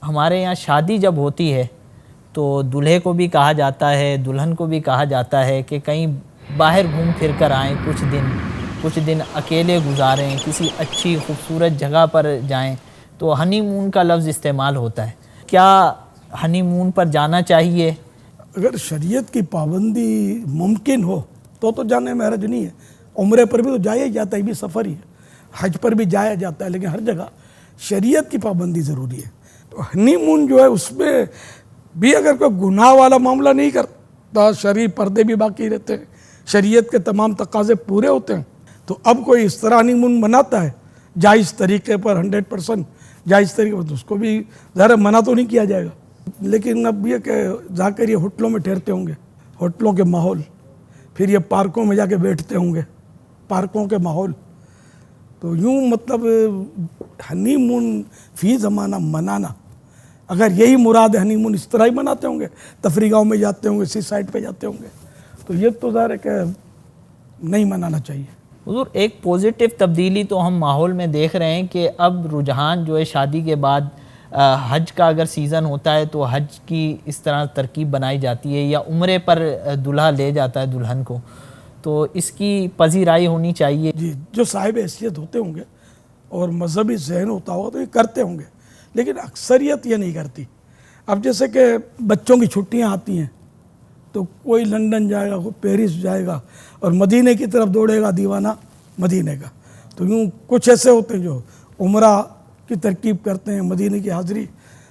ہمارے یہاں شادی جب ہوتی ہے تو دولہے کو بھی کہا جاتا ہے، دلہن کو بھی کہا جاتا ہے کہ کہیں باہر گھوم پھر کر آئیں، کچھ دن اکیلے گزاریں، کسی اچھی خوبصورت جگہ پر جائیں، تو ہنی مون کا لفظ استعمال ہوتا ہے۔ کیا ہنی مون پر جانا چاہیے؟ اگر شریعت کی پابندی ممکن ہو تو جانے میں حرج نہیں ہے۔ عمرے پر بھی تو جایا جاتا ہے، یہ بھی سفر ہی ہے۔ حج پر بھی جایا جاتا ہے، لیکن ہر جگہ شریعت کی پابندی ضروری ہے۔ تو ہنی مون جو ہے اس میں بھی اگر کوئی گناہ والا معاملہ نہیں کرتا، شرعی پردے بھی باقی رہتے ہیں، شریعت کے تمام تقاضے پورے ہوتے ہیں، تو اب کوئی اس طرح ہنی مون مناتا ہے جائز طریقے پر 100% جائز طریقے پر، تو اس کو بھی ظاہر منع تو نہیں کیا جائے گا۔ لیکن اب یہ کہ جا کر یہ ہوٹلوں میں ٹھہرتے ہوں گے، ہوٹلوں کے ماحول، پھر یہ پارکوں میں جا کے بیٹھتے ہوں گے، پارکوں کے ماحول، تو یوں مطلب ہنی مون فی زمانہ منانا، اگر یہی مراد ہے ہنی مون اس طرح ہی مناتے ہوں گے، تفریح گاہوں میں جاتے ہوں گے، سی سائٹ پہ جاتے ہوں گے، تو یہ تو ظاہر ہے کہ نہیں منانا چاہیے۔ حضور، ایک پوزیٹیو تبدیلی تو ہم ماحول میں دیکھ رہے ہیں کہ اب رجحان جو ہے شادی کے بعد حج کا اگر سیزن ہوتا ہے تو حج کی اس طرح ترکیب بنائی جاتی ہے، یا عمرے پر دلہا لے جاتا ہے دلہن کو، تو اس کی پذیرائی ہونی چاہیے۔ جی، جو صاحب حیثیت ہوتے ہوں گے اور مذہبی ذہن ہوتا ہوگا تو یہ کرتے ہوں گے، لیکن اکثریت یہ نہیں کرتی۔ اب جیسے کہ بچوں کی چھٹیاں آتی ہیں تو کوئی لندن جائے گا، کوئی پیرس جائے گا، اور مدینے کی طرف دوڑے گا دیوانہ مدینے کا۔ تو یوں کچھ ایسے ہوتے ہیں جو عمرہ کی ترکیب کرتے ہیں، مدینے کی حاضری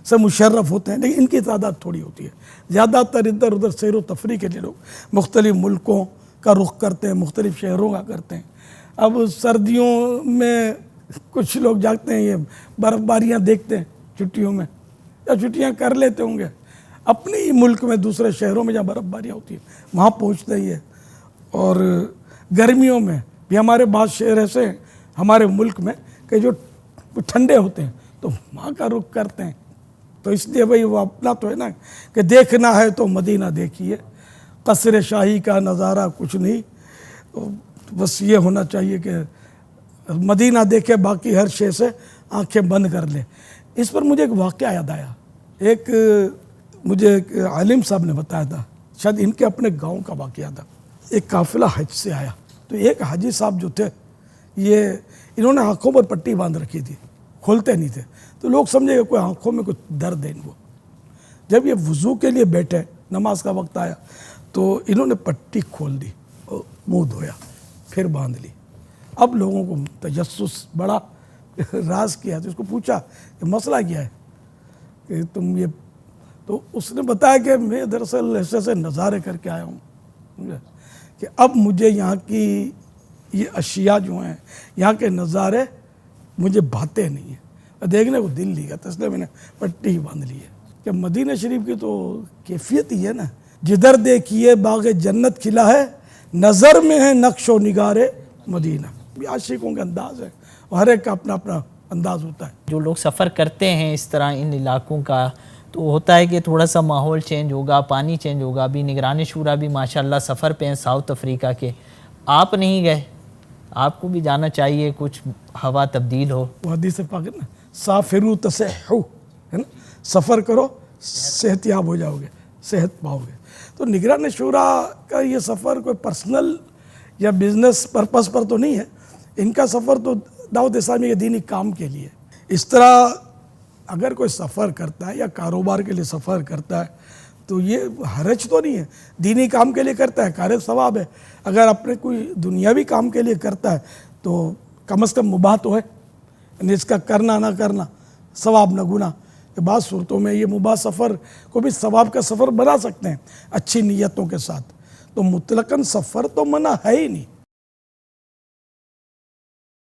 سے مشرف ہوتے ہیں، لیکن ان کی تعداد تھوڑی ہوتی ہے۔ زیادہ تر ادھر ادھر سیر و تفریح کے لیے لوگ مختلف ملکوں کا رخ کرتے ہیں، مختلف شہروں کا کرتے ہیں۔ اب سردیوں میں کچھ لوگ جاتے ہیں، یہ برف باریاں دیکھتے ہیں چھٹیوں میں، یا چھٹیاں کر لیتے ہوں گے اپنے ہی ملک میں، دوسرے شہروں میں جہاں برف باریاں ہوتی ہیں وہاں پہنچتے ہی ہے۔ اور گرمیوں میں بھی ہمارے بعض شہر ایسے ہیں ہمارے ملک میں کہ جو ٹھنڈے ہوتے ہیں تو وہاں کا رخ کرتے ہیں۔ تو اس لیے بھائی وہ اپنا تو ہے نا کہ دیکھنا ہے تو مدینہ دیکھیے، قصر شاہی کا نظارہ کچھ نہیں، بس یہ ہونا چاہیے کہ مدینہ دیکھے، باقی ہر شے سے آنکھیں بند کر لے۔ اس پر مجھے ایک واقعہ یاد آیا، مجھے ایک عالم صاحب نے بتایا تھا، شاید ان کے اپنے گاؤں کا واقعہ تھا۔ ایک قافلہ حج سے آیا تو ایک حاجی صاحب جو تھے، انہوں نے آنکھوں پر پٹی باندھ رکھی تھی، کھولتے نہیں تھے، تو لوگ سمجھے کہ کوئی آنکھوں میں کچھ درد ہے ان کو۔ جب یہ وضو کے لیے بیٹھے، نماز کا وقت آیا تو انہوں نے پٹی کھول دی اور منہ دھویا، پھر باندھ لی۔ اب لوگوں کو تجسس بڑا، راز کیا، تو اس کو پوچھا کہ مسئلہ کیا ہے کہ تم یہ، تو اس نے بتایا کہ میں دراصل ایسے نظارے کر کے آیا ہوں کہ اب مجھے یہاں کی یہ اشیاء جو ہیں، یہاں کے نظارے مجھے بھاتے نہیں ہیں، دیکھنے کو دل نہیں کرتا، اس لیے میں نے پٹی ہی باندھ لی ہے۔ کہ مدینہ شریف کی تو کیفیت ہی ہے نا، جدھر دیکھیے باغ جنت کھلا ہے، نظر میں ہے نقش و نگار مدینہ۔ یہ عاشقوں کا انداز ہے، اور ہر ایک کا اپنا اپنا انداز ہوتا ہے۔ جو لوگ سفر کرتے ہیں اس طرح ان علاقوں کا، تو ہوتا ہے کہ تھوڑا سا ماحول چینج ہوگا، پانی چینج ہوگا۔ ابھی نگران شورا بھی ماشاءاللہ سفر پہ ہیں ساؤتھ افریقہ کے، آپ نہیں گئے، آپ کو بھی جانا چاہیے، کچھ ہوا تبدیل ہو۔ وہ حدیث پاک ہے نا، سافروا تصحوا، ہے نا، سفر کرو صحت یاب ہو جاؤ گے، صحت پاؤ گے۔ تو نگران شورا کا یہ سفر کوئی پرسنل یا بزنس پرپس پر تو نہیں ہے، ان کا سفر تو دعوت اسلامی کے دینی کام کے لیے۔ اس طرح اگر کوئی سفر کرتا ہے یا کاروبار کے لیے سفر کرتا ہے تو یہ حرج تو نہیں ہے، دینی کام کے لیے کرتا ہے، کار ثواب ہے۔ اگر اپنے کوئی دنیاوی کام کے لیے کرتا ہے تو کم از کم مباح تو ہے، یعنی اس کا کرنا نہ کرنا ثواب نہ گناہ۔ بعض صورتوں میں یہ مباح سفر کو بھی ثواب کا سفر بنا سکتے ہیں اچھی نیتوں کے ساتھ، تو مطلقاً سفر تو منع ہے ہی نہیں۔